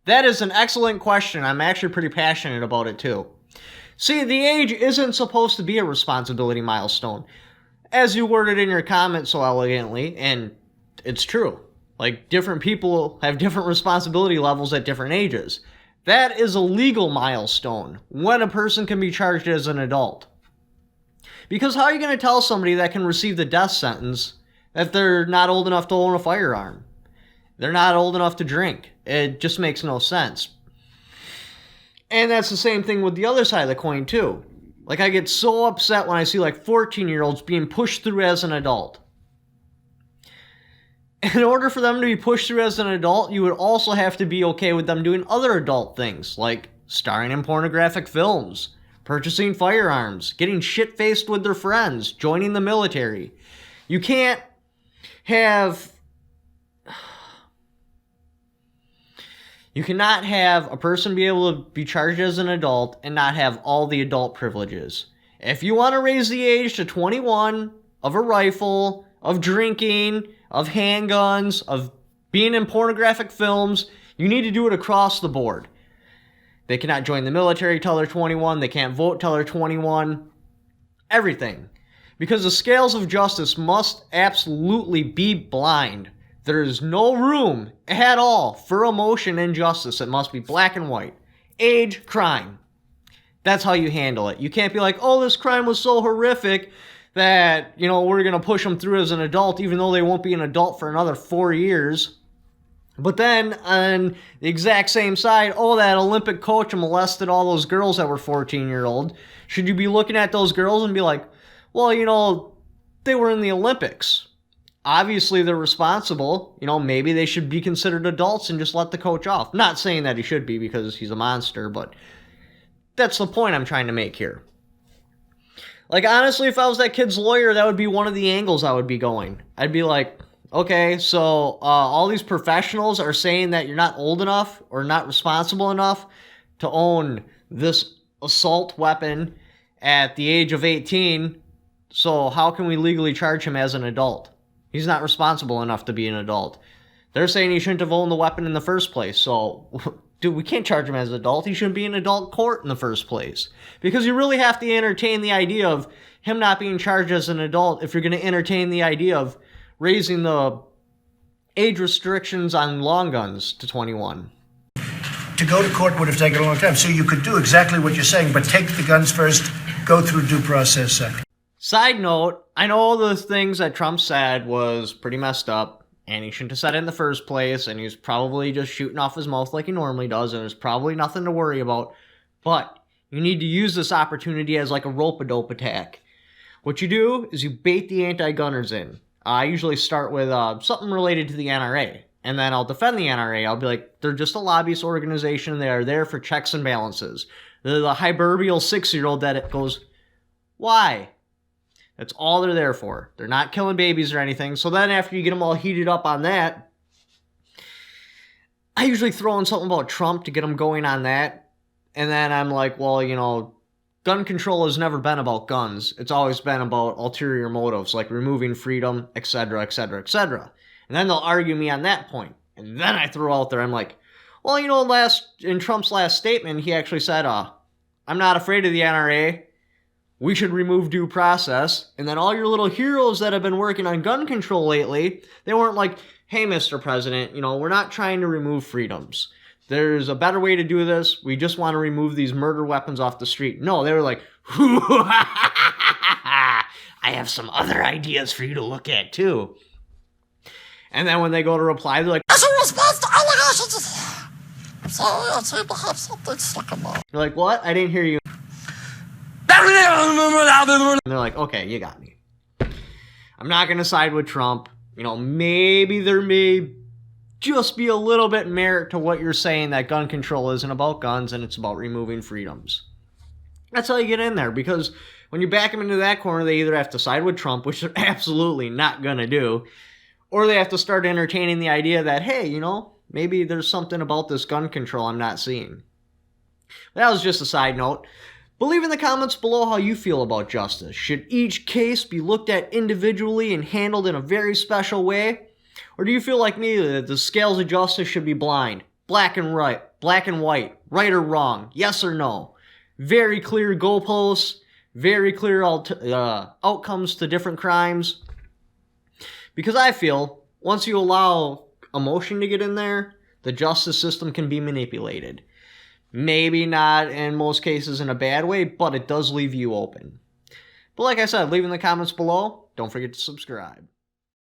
That is an excellent question. I'm actually pretty passionate about it too. See, the age isn't supposed to be a responsibility milestone. As you worded in your comment so elegantly, and it's true. Like, different people have different responsibility levels at different ages. That is a legal milestone, when a person can be charged as an adult. Because how are you going to tell somebody that can receive the death sentence that they're not old enough to own a firearm? They're not old enough to drink. It just makes no sense. And that's the same thing with the other side of the coin, too. Like, I get so upset when I see, like, 14-year-olds being pushed through as an adult. In order for them to be pushed through as an adult, you would also have to be okay with them doing other adult things, like starring in pornographic films, purchasing firearms, getting shit-faced with their friends, joining the military. You can't have... You cannot have a person be able to be charged as an adult and not have all the adult privileges. If you want to raise the age to 21 of a rifle, of drinking, of handguns, of being in pornographic films, you need to do it across the board. They cannot join the military till they're 21. They can't vote till they're 21. Everything. Because the scales of justice must absolutely be blind. There is no room at all for emotion and justice. It must be black and white. Age, crime. That's how you handle it. You can't be like, oh, this crime was so horrific that, you know, we're going to push them through as an adult, even though they won't be an adult for another 4 years. But then, on the exact same side, oh, that Olympic coach molested all those girls that were 14-year-old. Should you be looking at those girls and be like, well, you know, they were in the Olympics. Obviously, they're responsible. You know, maybe they should be considered adults and just let the coach off. Not saying that he should be because he's a monster, but that's the point I'm trying to make here. Like, honestly, if I was that kid's lawyer, that would be one of the angles I would be going. I'd be like, okay, so all these professionals are saying that you're not old enough or not responsible enough to own this assault weapon at the age of 18, so how can we legally charge him as an adult? He's not responsible enough to be an adult. They're saying he shouldn't have owned the weapon in the first place, so, dude, we can't charge him as an adult. He shouldn't be in adult court in the first place. Because you really have to entertain the idea of him not being charged as an adult if you're going to entertain the idea of raising the age restrictions on long guns to 21. To go to court would have taken a long time, so you could do exactly what you're saying, but take the guns first, go through due process second. Side note, I know the things that Trump said was pretty messed up, and he shouldn't have said it in the first place, and he was probably just shooting off his mouth like he normally does, and there's probably nothing to worry about, but you need to use this opportunity as like a rope-a-dope attack. What you do is you bait the anti-gunners in. I usually start with something related to the NRA, and then I'll defend the NRA. I'll be like, they're just a lobbyist organization. They are there for checks and balances. They're the hyperboreal 6-year-old that it goes, why? That's all they're there for. They're not killing babies or anything. So then after you get them all heated up on that, I usually throw in something about Trump to get them going on that. And then I'm like, well, you know, gun control has never been about guns. It's always been about ulterior motives, like removing freedom, etc., etc., etc. And then they'll argue me on that point. And then I throw out there, I'm like, well, you know, in Trump's last statement, he actually said, I'm not afraid of the NRA. We should remove due process. And then all your little heroes that have been working on gun control lately, they weren't like, hey, Mr. President, you know, we're not trying to remove freedoms. There's a better way to do this. We just want to remove these murder weapons off the street. No, they were like, I have some other ideas for you to look at, too. And then when they go to reply, they're like, as a response to allegations, I'm sorry, I seem to have something stuck in my... You're like, what? I didn't hear you. And they're like, okay, you got me. I'm not going to side with Trump. You know, maybe there may just be a little bit merit to what you're saying, that gun control isn't about guns and it's about removing freedoms. That's how you get in there, because when you back them into that corner, they either have to side with Trump, which they're absolutely not going to do, or they have to start entertaining the idea that, hey, you know, maybe there's something about this gun control I'm not seeing. That was just a side note. But leave in the comments below how you feel about justice. Should each case be looked at individually and handled in a very special way? Or do you feel like me that the scales of justice should be blind? black and white, right or wrong, yes or no. Very clear goalposts, very clear outcomes to different crimes. Because I feel once you allow emotion to get in there, the justice system can be manipulated. Maybe not in most cases in a bad way, but it does leave you open. But like I said, leave in the comments below. Don't forget to subscribe.